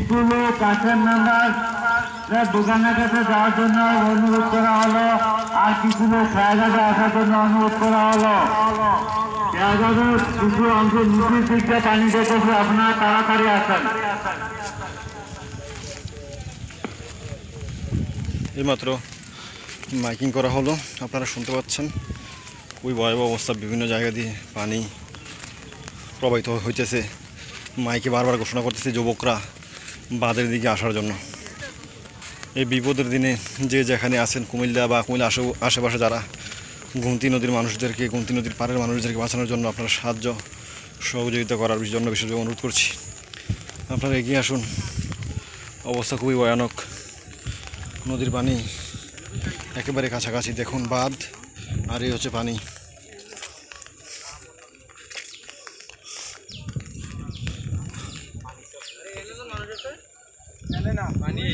School ও কাছের number দোকানের কাছে যাওয়ার জন্য অনুরোধ করা হলো, আর কিছু লোক খেয়াঘাটে আসার জন্য অনুরোধ করা হলো। খেয়াঘাটের কিছু অংশ নিচের দিকটা পানি যেতেছে, আপনারা তাড়াতাড়ি আসেন। এইমাত্র মাইকিং করা হলো, আপনারা শুনতে পাচ্ছেন খুবই ভয়াবহ অবস্থা। বিভিন্ন জায়গা দিয়ে পানি প্রবাহিত হইতেছে। মাইকে বারবার ঘোষণা করতেছে যুবকরা বাঁধের দিকে আসার জন্য। এই বিপদের দিনে যে যেখানে আছেন, কুমিল্লা বা কুমিল্লা আশেপাশে যারা, গোমতী নদীর মানুষদেরকে, গোমতী নদীর পাড়ের মানুষদেরকে বাঁচানোর জন্য আপনারা সাহায্য সহযোগিতা করার জন্য বিশেষ অনুরোধ করছি। আপনারা এগিয়ে আসুন। অবস্থা খুবই ভয়ানক। নদীর পানি একেবারে কাছাকাছি, দেখুন বাঁধ আর এই হচ্ছে পানি। পানি